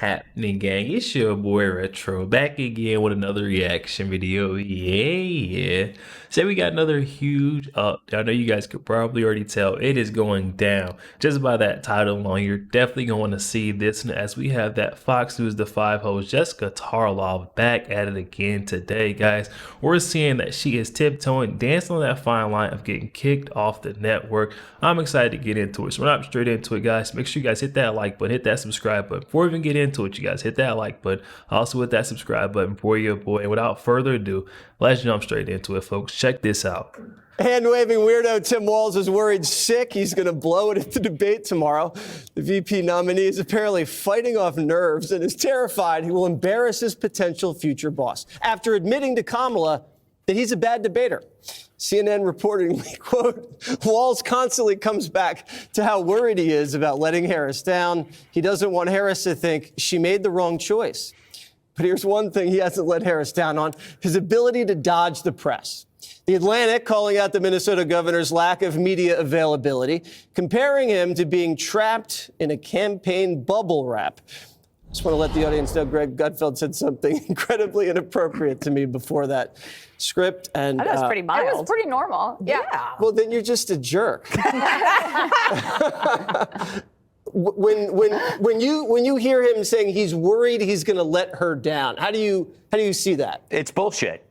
happening, gang? It's your boy Retro back again with another reaction video. Yeah. So we got another huge up. I know you guys could probably already tell it is going down just by that title alone. You're definitely going to see this as we have that Fox News The 5 host Jessica Tarlov back at it again today, guys. We're seeing that she is tiptoeing, dancing on that fine line of getting kicked off the network. I'm excited to get into it. So we're not straight into it, guys. Make sure you guys hit that like button, hit that subscribe button. Before we even get into it, you guys hit that like button. Also hit that subscribe button for your boy. And without further ado, let's jump straight into it, folks. Check this out. Hand-waving weirdo Tim Walz is worried sick. He's going to blow it at the debate tomorrow. The VP nominee is apparently fighting off nerves and is terrified he will embarrass his potential future boss after admitting to Kamala that he's a bad debater. CNN reportedly, quote, Walz constantly comes back to how worried he is about letting Harris down. He doesn't want Harris to think she made the wrong choice. But here's one thing he hasn't let Harris down on: his ability to dodge the press. The Atlantic calling out the Minnesota governor's lack of media availability, comparing him to being trapped in a campaign bubble wrap. Just want to let the audience know Greg Gutfeld said something incredibly inappropriate to me before that script. And that was pretty mild. It was pretty normal. Yeah. Well, then you're just a jerk. When you hear him saying he's worried he's going to let her down, how do you see that? It's bullshit.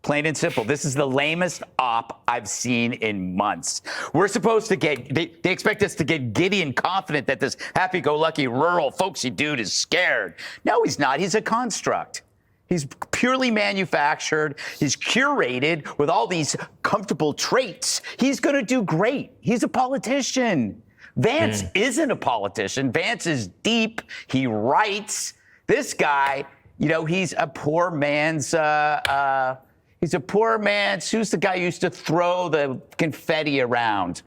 Plain and simple. This is the lamest op I've seen in months. We're supposed to get, they expect us to get giddy and confident that this happy-go-lucky, rural, folksy dude is scared. No, he's not. He's a construct. He's purely manufactured. He's curated with all these comfortable traits. He's going to do great. He's a politician. Vance isn't a politician. Vance is deep. He writes. This guy, you know, he's a poor man's, who's the guy who used to throw the confetti around?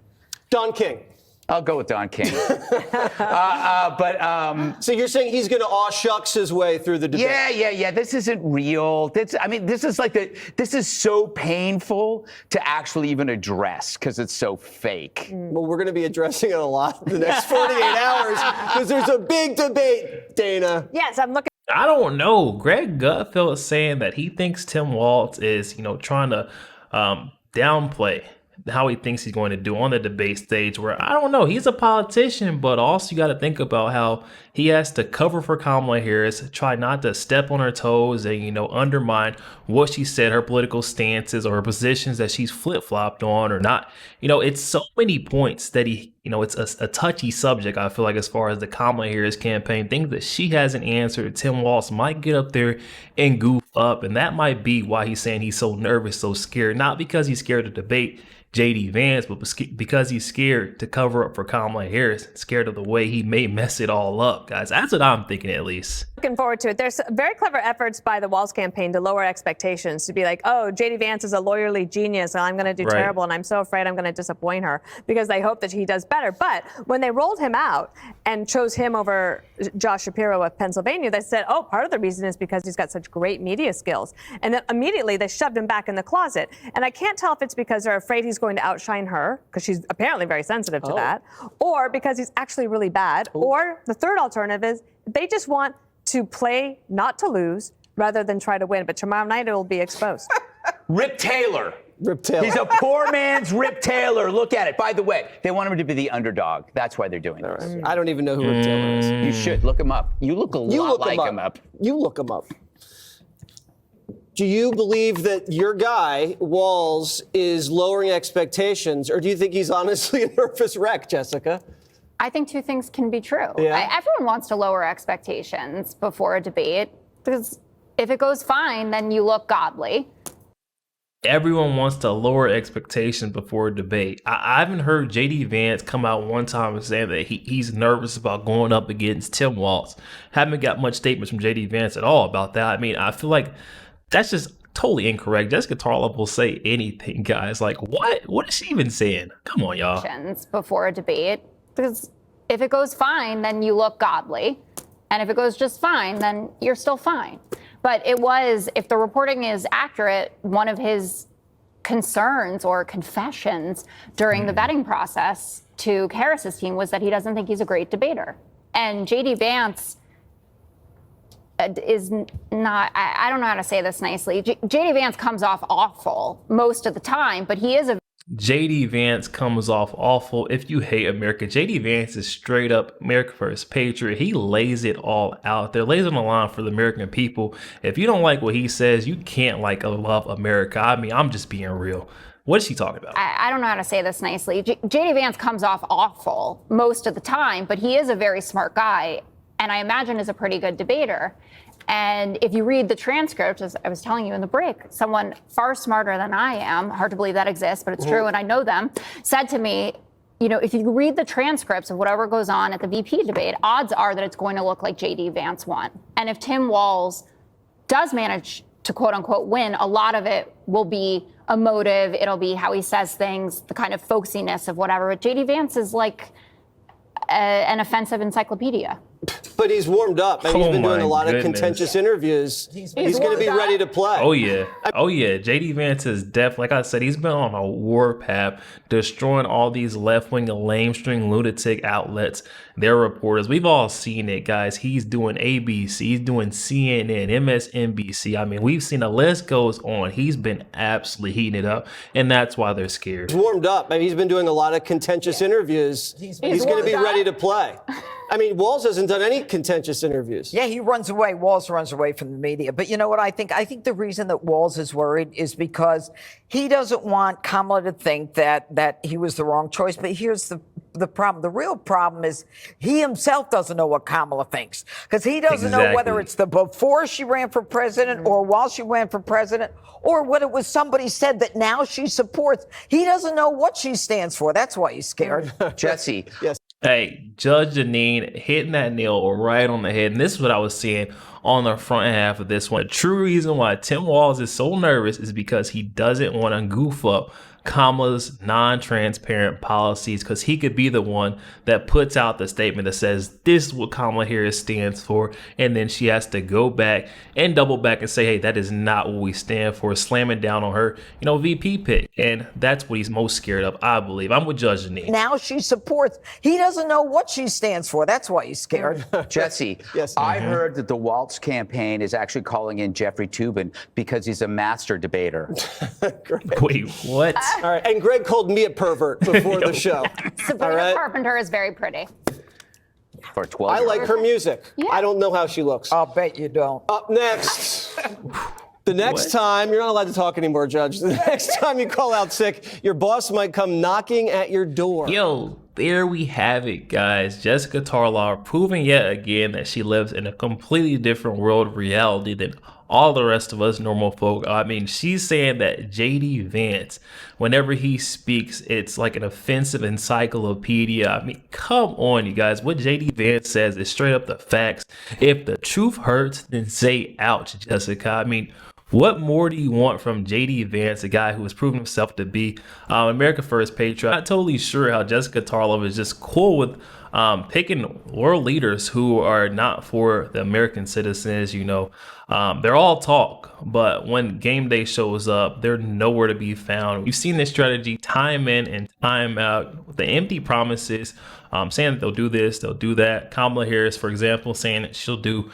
Don King. I'll go with Don King. So you're saying he's going to aw shucks his way through the debate? Yeah. This isn't real. This is so painful to actually even address because it's so fake. Well, we're going to be addressing it a lot in the next 48 hours because there's a big debate, Dana. Yes, I'm looking. I don't know. Greg Gutfeld is saying that he thinks Tim Walz is, trying to downplay how he thinks he's going to do on the debate stage, where I don't know, he's a politician, but also you got to think about how he has to cover for Kamala Harris, try not to step on her toes and, undermine what she said, her political stances or her positions that she's flip-flopped on or not. It's so many points that it's a touchy subject, I feel like, as far as the Kamala Harris campaign, things that she hasn't answered. Tim Walz might get up there and goof up, and that might be why he's saying he's so nervous, so scared, not because he's scared to debate JD Vance, but because he's scared to cover up for Kamala Harris, scared of the way he may mess it all up, guys. That's what I'm thinking, at least. Looking forward to it. There's very clever efforts by the Walz campaign to lower expectations, to be like, oh, JD Vance is a lawyerly genius and I'm going to do terrible and I'm so afraid I'm going to disappoint her, because they hope that he does better. But when they rolled him out and chose him over Josh Shapiro of Pennsylvania, they said, oh, part of the reason is because he's got such great media skills. And then immediately they shoved him back in the closet. And I can't tell if it's because they're afraid he's going to outshine her, because she's apparently very sensitive to that, or because he's actually really bad, or the third alternative is they just want to play not to lose rather than try to win. But tomorrow night it will be exposed. Rip Taylor. Rip Taylor. He's a poor man's Rip Taylor. Look at it. By the way, they want him to be the underdog. That's why they're doing this. I don't even know who Rip Taylor is. You should look him up. You look a lot like him up. You look him up. Do you believe that your guy, Walz, is lowering expectations, or do you think he's honestly a nervous wreck, Jessica? I think two things can be true. Yeah. Everyone wants to lower expectations before a debate, because if it goes fine, then you look godly. Everyone wants to lower expectations before a debate. I haven't heard JD Vance come out one time and say that he's nervous about going up against Tim Walz. Haven't got much statements from JD Vance at all about that. I mean, I feel like that's just totally incorrect. Jessica Tarlov will say anything, guys. Like, what is she even saying? Come on, y'all. Before a debate, because if it goes fine, then you look godly. And if it goes just fine, then you're still fine. But it was, if the reporting is accurate, one of his concerns or confessions during the vetting process to Harris's team was that he doesn't think he's a great debater. And JD Vance is not, I don't know how to say this nicely. JD Vance comes off awful most of the time, but he is a JD Vance comes off awful if you hate America. JD Vance is straight up America First Patriot. He lays it all out there, lays on the line for the American people. If you don't like what he says, you can't like love America. I mean, I'm just being real. What is he talking about? I don't know how to say this nicely. JD Vance comes off awful most of the time, but he is a very smart guy, and I imagine is a pretty good debater. And if you read the transcript, as I was telling you in the break, someone far smarter than I am, hard to believe that exists, but it's true, and I know them, said to me, you know, if you read the transcripts of whatever goes on at the VP debate, odds are that it's going to look like JD Vance won. And if Tim Walz does manage to quote unquote win, a lot of it will be emotive. It'll be how he says things, the kind of folksiness of whatever. But JD Vance is like an offensive encyclopedia. But he's warmed up, and he's been doing a lot of contentious interviews. He's going to be ready to play. Oh, yeah. Oh, yeah. JD Vance is definitely, like I said, he's been on a warpath, destroying all these left-wing, lamestring, lunatic outlets, their reporters. We've all seen it, guys. He's doing ABC. He's doing CNN, MSNBC. I mean, we've seen the list goes on. He's been absolutely heating it up, and that's why they're scared. He's warmed up, and he's been doing a lot of contentious interviews. He's going to be ready to play. I mean, Walz hasn't done any contentious interviews. Yeah, he runs away. Walz runs away from the media. But you know what I think? I think the reason that Walz is worried is because he doesn't want Kamala to think that he was the wrong choice. But here's the problem. The real problem is he himself doesn't know what Kamala thinks, because he doesn't know whether it's before she ran for president or while she ran for president, or what it was somebody said that now she supports. He doesn't know what she stands for. That's why he's scared. Jesse. Yes. Hey, Judge Janine hitting that nail right on the head. And this is what I was seeing on the front half of this one. The true reason why Tim Walz is so nervous is because he doesn't want to goof up Kamala's non-transparent policies, because he could be the one that puts out the statement that says this is what Kamala Harris stands for, and then she has to go back and double back and say, hey, that is not what we stand for, slamming down on her, you know, VP pick. And that's what he's most scared of, I believe. I'm with Judge Janine. Now she supports. He doesn't know what she stands for. That's why he's scared. Jesse, Yes. I heard that the Walz campaign is actually calling in Jeffrey Toobin because he's a master debater. Wait, what? All right. And Greg called me a pervert before the show. Sabrina Carpenter is very pretty. For 12 I like her music. Yeah. I don't know how she looks. I'll bet you don't. Up next. The next time, you're not allowed to talk anymore, Judge. The next time you call out sick, your boss might come knocking at your door. Yo, there we have it, guys. Jessica Tarlov proving yet again that she lives in a completely different world of reality than all the rest of us normal folk. I mean, she's saying that JD Vance, whenever he speaks, it's like an offensive encyclopedia. I mean, come on, you guys. What JD Vance says is straight up the facts. If the truth hurts, then say ouch, Jessica. I mean, what more do you want from JD Vance, a guy who has proven himself to be America First Patriot? I'm not totally sure how Jessica Tarlov is just cool with picking world leaders who are not for the American citizens. You know, they're all talk, but when game day shows up, they're nowhere to be found. We've seen this strategy time in and time out with the empty promises, saying that they'll do this, they'll do that. Kamala Harris, for example, saying that she'll do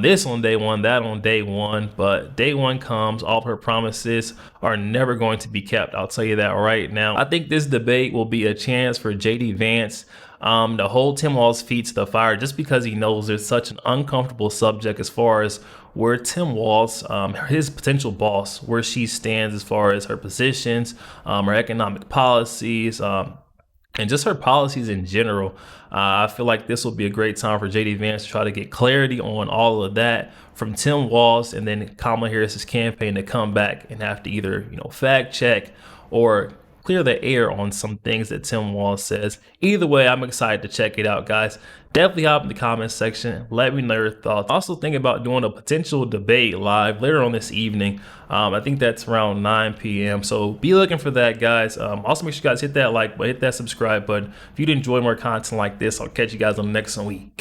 this on day one, that on day one, but day one comes, all of her promises are never going to be kept. I'll tell you that right now. I think this debate will be a chance for JD Vance to hold Tim Walz's feet to the fire, just because he knows there's such an uncomfortable subject as far as where Tim Walz, his potential boss, where she stands as far as her positions, her economic policies, and just her policies in general. I feel like this will be a great time for JD Vance to try to get clarity on all of that from Tim Walz, and then Kamala Harris's campaign to come back and have to either, you know, fact check or clear the air on some things that Tim Walz says. Either way, I'm excited to check it out, guys. Definitely hop in the comments section. Let me know your thoughts. Also think about doing a potential debate live later on this evening. I think that's around 9 p.m. So be looking for that, guys. Also make sure you guys hit that like button, hit that subscribe button. If you'd enjoy more content like this, I'll catch you guys on the next one.